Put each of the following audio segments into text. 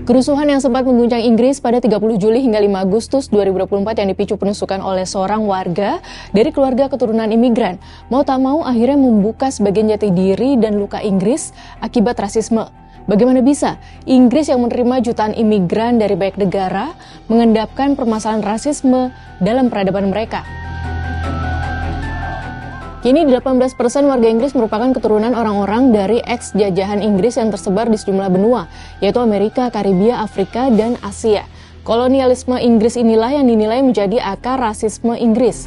Kerusuhan yang sempat mengguncang Inggris pada 30 Juli hingga 5 Agustus 2024 yang dipicu penusukan oleh seorang warga dari keluarga keturunan imigran, mau tak mau akhirnya membuka sebagian jati diri dan luka Inggris akibat rasisme. Bagaimana bisa Inggris yang menerima jutaan imigran dari banyak negara mengendapkan permasalahan rasisme dalam peradaban mereka? Kini 18% warga Inggris merupakan keturunan orang-orang dari ex-jajahan Inggris yang tersebar di sejumlah benua, yaitu Amerika, Karibia, Afrika, dan Asia. Kolonialisme Inggris inilah yang dinilai menjadi akar rasisme Inggris.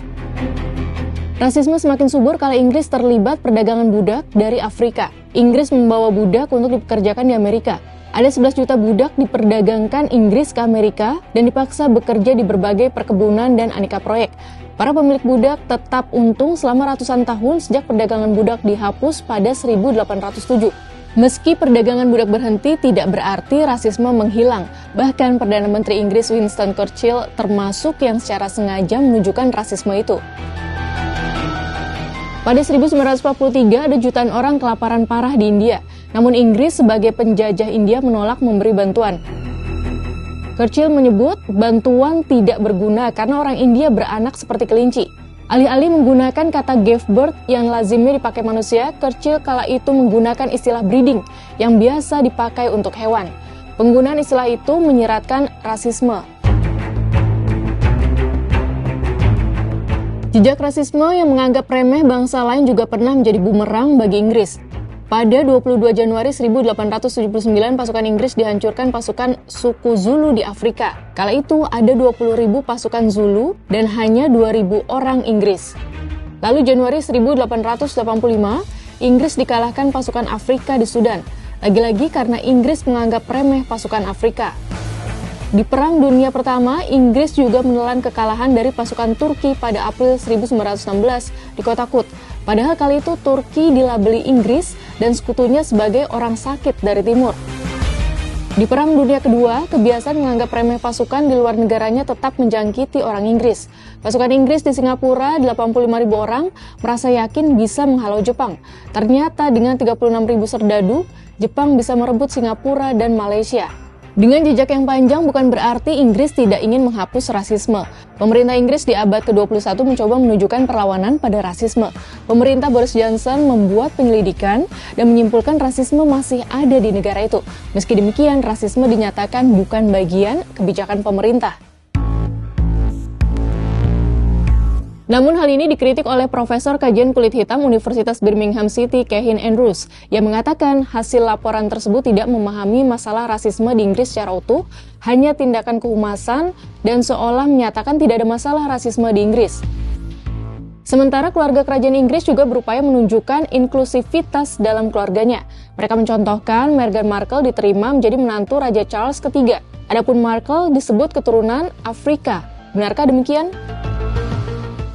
Rasisme semakin subur kala Inggris terlibat perdagangan budak dari Afrika. Inggris membawa budak untuk dipekerjakan di Amerika. Ada 11 juta budak diperdagangkan Inggris ke Amerika dan dipaksa bekerja di berbagai perkebunan dan aneka proyek. Para pemilik budak tetap untung selama ratusan tahun sejak perdagangan budak dihapus pada 1807. Meski perdagangan budak berhenti, tidak berarti rasisme menghilang. Bahkan Perdana Menteri Inggris Winston Churchill termasuk yang secara sengaja menunjukkan rasisme itu. Pada 1943 ada jutaan orang kelaparan parah di India. Namun Inggris sebagai penjajah India menolak memberi bantuan. Churchill menyebut bantuan tidak berguna karena orang India beranak seperti kelinci. Alih-alih menggunakan kata gave birth yang lazimnya dipakai manusia, Churchill kala itu menggunakan istilah breeding yang biasa dipakai untuk hewan. Penggunaan istilah itu menyiratkan rasisme. Jejak rasisme yang menganggap remeh bangsa lain juga pernah menjadi bumerang bagi Inggris. Pada 22 Januari 1879, pasukan Inggris dihancurkan pasukan suku Zulu di Afrika. Kala itu ada 20.000 pasukan Zulu dan hanya 2.000 orang Inggris. Lalu Januari 1885, Inggris dikalahkan pasukan Afrika di Sudan. Lagi-lagi karena Inggris menganggap remeh pasukan Afrika. Di Perang Dunia Pertama, Inggris juga menelan kekalahan dari pasukan Turki pada April 1916 di kota Kut. Padahal kali itu Turki dilabeli Inggris dan sekutunya sebagai orang sakit dari timur. Di Perang Dunia Kedua, kebiasaan menganggap remeh pasukan di luar negaranya tetap menjangkiti orang Inggris. Pasukan Inggris di Singapura, 85.000 orang, merasa yakin bisa menghalau Jepang. Ternyata dengan 36.000 serdadu, Jepang bisa merebut Singapura dan Malaysia. Dengan jejak yang panjang bukan berarti Inggris tidak ingin menghapus rasisme. Pemerintah Inggris di abad ke-21 mencoba menunjukkan perlawanan pada rasisme. Pemerintah Boris Johnson membuat penyelidikan dan menyimpulkan rasisme masih ada di negara itu. Meski demikian, rasisme dinyatakan bukan bagian kebijakan pemerintah. Namun hal ini dikritik oleh Profesor Kajian Kulit Hitam Universitas Birmingham City, Kevin Andrews, yang mengatakan hasil laporan tersebut tidak memahami masalah rasisme di Inggris secara utuh, hanya tindakan kehumasan, dan seolah menyatakan tidak ada masalah rasisme di Inggris. Sementara keluarga kerajaan Inggris juga berupaya menunjukkan inklusivitas dalam keluarganya. Mereka mencontohkan Meghan Markle diterima menjadi menantu Raja Charles III. Adapun Markle disebut keturunan Afrika. Benarkah demikian?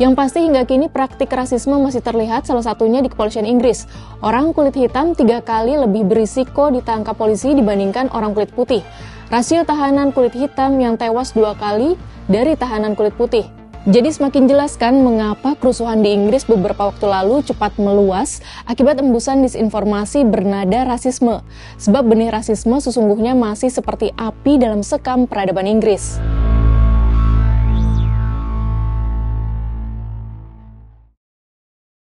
Yang pasti hingga kini praktik rasisme masih terlihat, salah satunya di kepolisian Inggris. Orang kulit hitam 3 kali lebih berisiko ditangkap polisi dibandingkan orang kulit putih. Rasio tahanan kulit hitam yang tewas 2 kali dari tahanan kulit putih. Jadi semakin jelas kan mengapa kerusuhan di Inggris beberapa waktu lalu cepat meluas akibat embusan disinformasi bernada rasisme. Sebab benih rasisme sesungguhnya masih seperti api dalam sekam peradaban Inggris.